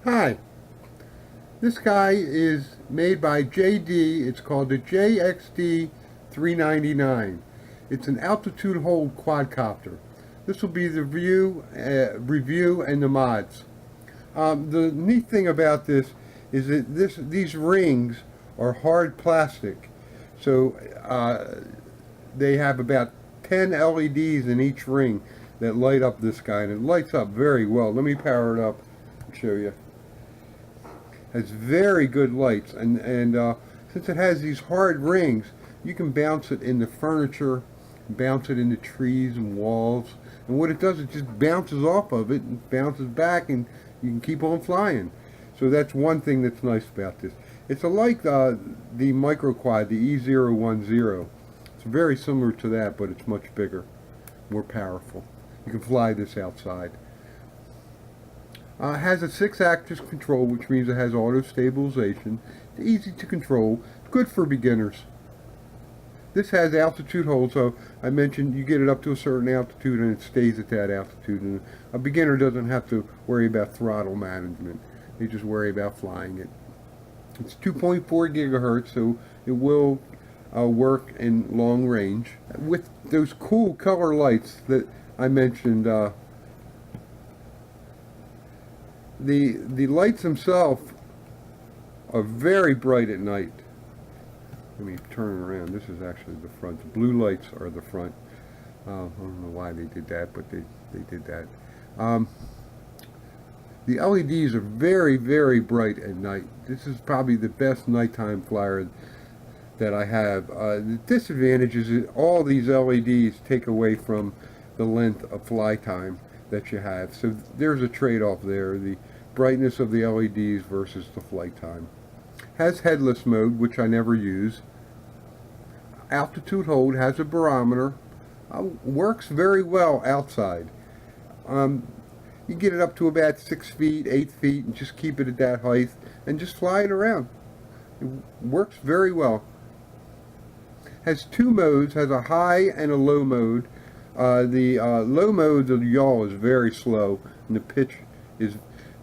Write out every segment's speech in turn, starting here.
Hi, this guy is made by JD. It's called the JXD 399. It's an altitude hold quadcopter. This will be the review and the mods. The neat thing about this is that these rings are hard plastic, so they have about 10 LEDs in each ring that light up this guy, and it lights up very well. Let me power it up and show you. Has very good lights, and since it has these hard rings, you can bounce it in the furniture, bounce it into trees and walls, and what it does, it just bounces off of it and bounces back, and you can keep on flying. So that's one thing that's nice about this. It's like the micro quad, the E010. It's very similar to that, but it's much bigger, more powerful. You can fly this outside. It has a 6-axis control, which means it has auto stabilization. It's easy to control, good for beginners. This has altitude hold, so I mentioned you get it up to a certain altitude and it stays at that altitude, and a beginner doesn't have to worry about throttle management. They just worry about flying it. It's 2.4 gigahertz, so it will work in long range. With those cool color lights that I mentioned, the lights themselves are very bright at night. Let me turn it around. This is actually the front. The blue lights are the front. I don't know why they did that, but they did that. The LEDs are very, very bright at night. This is probably the best nighttime flyer that I have. The disadvantage is that all these LEDs take away from the length of fly time that you have. So there's a trade-off there, the brightness of the LEDs versus the flight time. Has headless mode, which I never use. Altitude hold, has a barometer. Works very well outside. You get it up to about 6 feet, 8 feet, and just keep it at that height and just fly it around. It works very well. Has 2 modes, has a high and a low mode. The low mode, the yaw is very slow, and the pitch is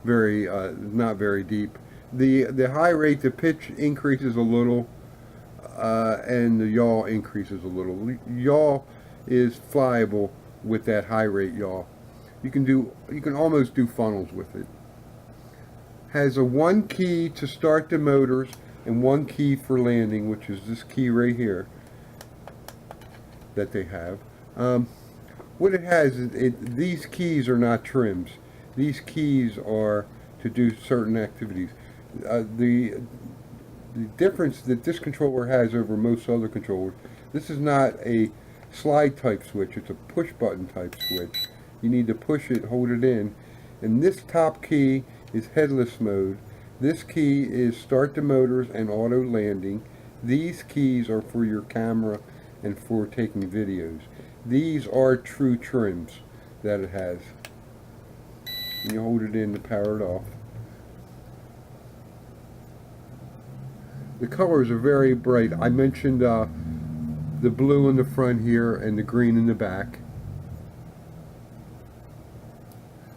very not very deep. The high rate, the pitch increases a little, and the yaw increases a little. Yaw is flyable with that high rate yaw. You can almost do funnels with it. Has a 1 key to start the motors and 1 key for landing, which is this key right here that they have. What it has is these keys are not trims. These keys are to do certain activities. The difference that this controller has over most other controllers, this is not a slide type switch, it's a push button type switch. You need to push it, hold it in, and this top key is headless mode. This key is start the motors and auto landing. These keys are for your camera and for taking videos. These are true trims that it has. You hold it in to power it off. The colors are very bright. I mentioned the blue in the front here and the green in the back.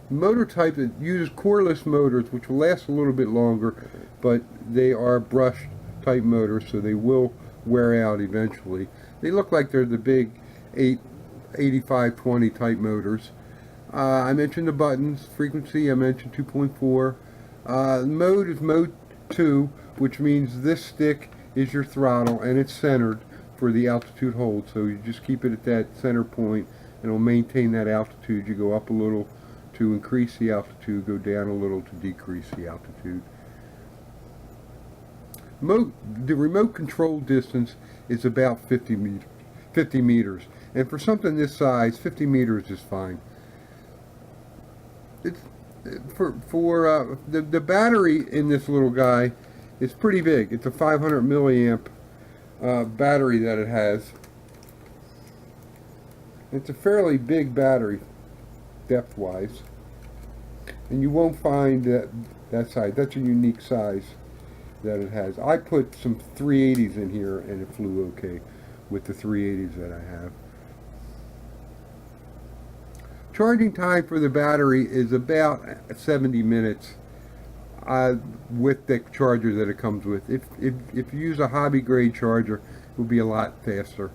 Motor type that uses coreless motors, which will last a little bit longer, but they are brush type motors, so they will wear out eventually. They look like they're the big 8520 type motors. I mentioned the buttons, frequency, I mentioned 2.4. Mode is mode 2, which means this stick is your throttle and it's centered for the altitude hold, so you just keep it at that center point and it'll maintain that altitude. You go up a little to increase the altitude, go down a little to decrease the altitude. The remote control distance is about 50 meters, and for something this size, 50 meters is fine. It's for the battery in this little guy is pretty big. It's a 500 milliamp battery that it has. It's a fairly big battery depth-wise, and you won't find that size. That's a unique size that it has. I put some 380s in here and it flew okay with the 380s that I have. Charging time for the battery is about 70 minutes. with the charger that it comes with. If you use a hobby grade charger, it will be a lot faster.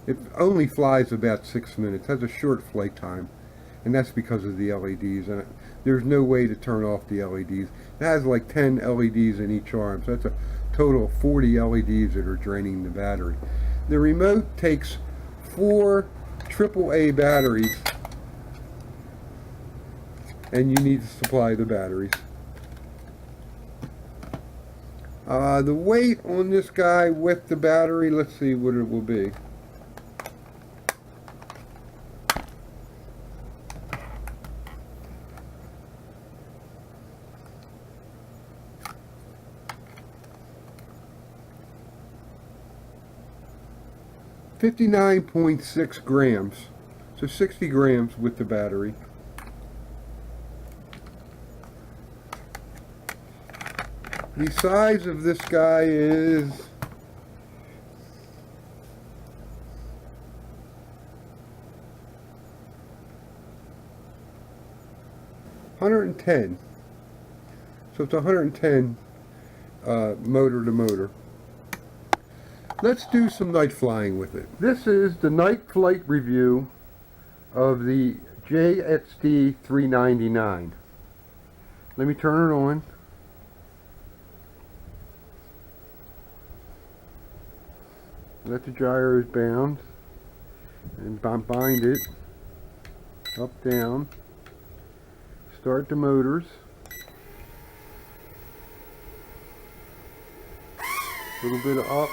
It only flies about 6 minutes, has a short flight time, and that's because of the LEDs. And there's no way to turn off the LEDs. It has like 10 LEDs in each arm, so that's a total of 40 LEDs that are draining the battery. The remote takes 4 AAA batteries, and you need to supply the batteries. The weight on this guy with the battery, let's see what it will be. $59.6 grams, so 60 grams with the battery. The size of this guy is 110. So it's 110 motor to motor. Let's do some night flying with it. This is the night flight review of the JXD 399. Let me turn it on. Let the gyros bounce and bind it up, down. Start the motors. A little bit of up.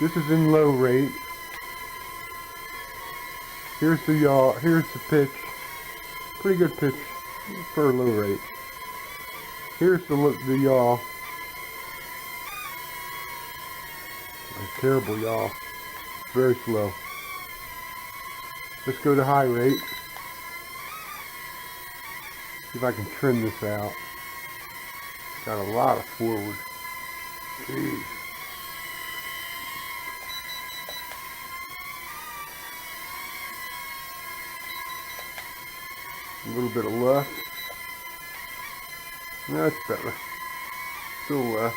This is in low rate. Here's the yaw. Here's the pitch. Pretty good pitch for a low rate. Here's the yaw. A terrible yaw. Very slow. Let's go to high rate. See if I can trim this out. Got a lot of forward. Jeez. A little bit of left. That's better. Still left.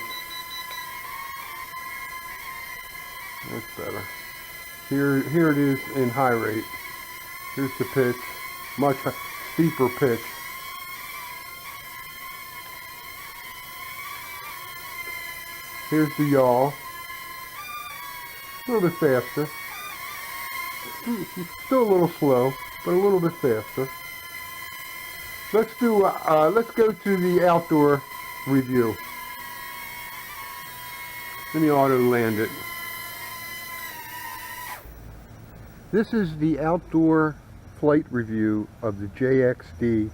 That's better. Here it is in high rate. Here's the pitch. Much steeper pitch. Here's the yaw. A little bit faster. Still a little slow, but a little bit faster. Let's go to the outdoor review. Let me auto land it. This is the outdoor flight review of the JXD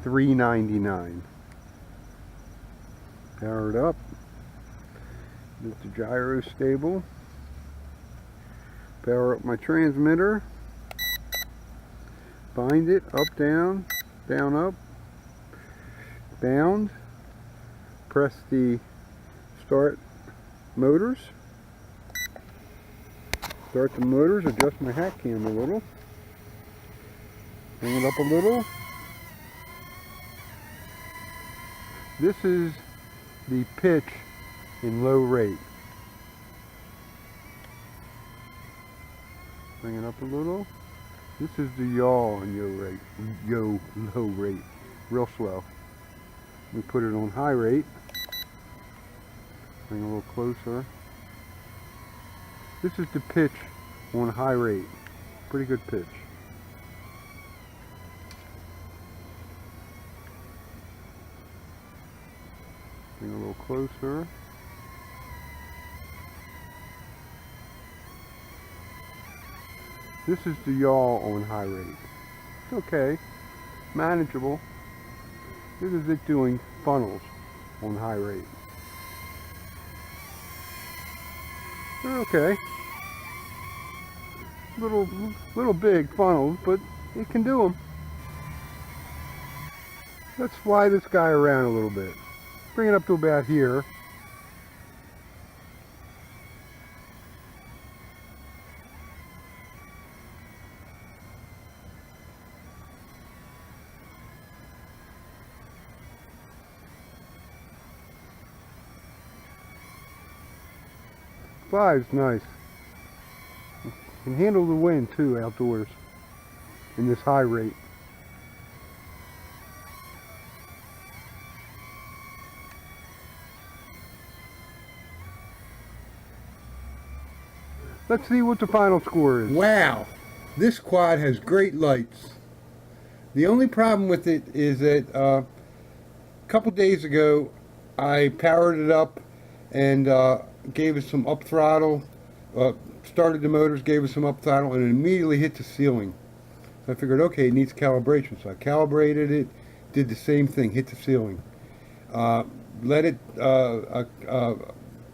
399. Power it up. Get the gyro stable. Power up my transmitter. Bind it up, down, down, up. Bound. Press the start motors. Start the motors. Adjust my hat cam a little. Bring it up a little. This is the pitch in low rate. Bring it up a little. This is the yaw in low rate. Real slow. We put it on high rate. Bring it a little closer. This is the pitch on high rate. Pretty good pitch. Bring it a little closer. This is the yaw on high rate. It's okay. Manageable. This is it doing funnels on high rate. They're okay. Little big funnels, but it can do them. Let's fly this guy around a little bit. Bring it up to about here. 5's nice. Can handle the wind too outdoors in this high rate. Let's see what the final score is. Wow, this quad has great lights. The only problem with it is that a couple days ago I powered it up and gave it some up throttle, started the motors, gave it some up throttle, and it immediately hit the ceiling. So I figured, okay, it needs calibration. So I calibrated it, did the same thing, hit the ceiling. Let it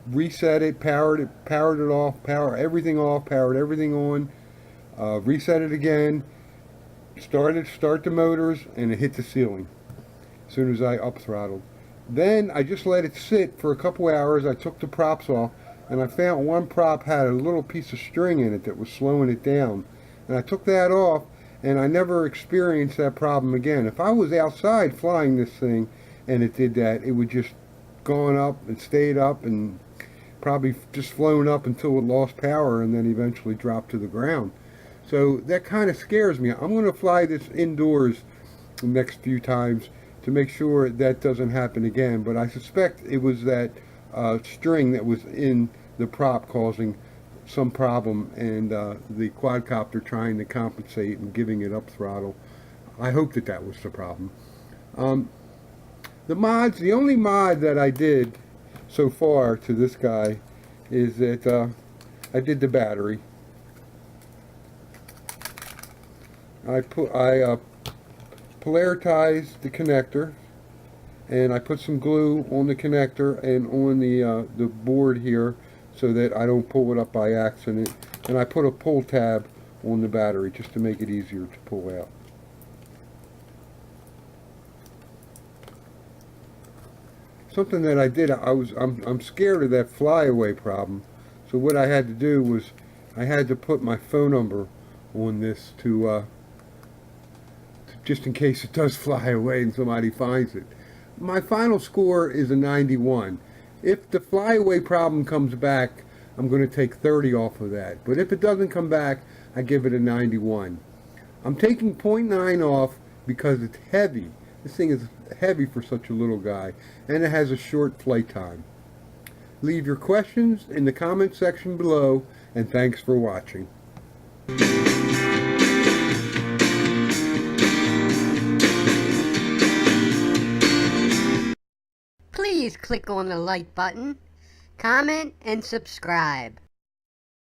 reset it, powered it off, power everything off, powered everything on, reset it again, start the motors, and it hit the ceiling as soon as I up throttled. Then I just let it sit for a couple hours. I took the props off, and I found one prop had a little piece of string in it that was slowing it down, and I took that off, and I never experienced that problem again. If I was outside flying this thing and it did that, it would just gone up and stayed up and probably just flown up until it lost power and then eventually dropped to the ground. So that kind of scares me. I'm going to fly this indoors the next few times to make sure that doesn't happen again, but I suspect it was that string that was in the prop causing some problem, and the quadcopter trying to compensate and giving it up throttle. I hope that that was the problem. The mods, the only mod that I did so far to this guy is that I did the battery. I polarized the connector, and I put some glue on the connector and on the board here so that I don't pull it up by accident, and I put a pull tab on the battery just to make it easier to pull out. Something that I did, I'm scared of that flyaway problem, so what I had to do was I had to put my phone number on this to just in case it does fly away and somebody finds it. My final score is a 91. If the flyaway problem comes back, I'm going to take 30 off of that. But if it doesn't come back, I give it a 91. I'm taking 0.9 off because it's heavy. This thing is heavy for such a little guy, and it has a short flight time. Leave your questions in the comment section below, and thanks for watching. Please click on the like button, comment, and subscribe.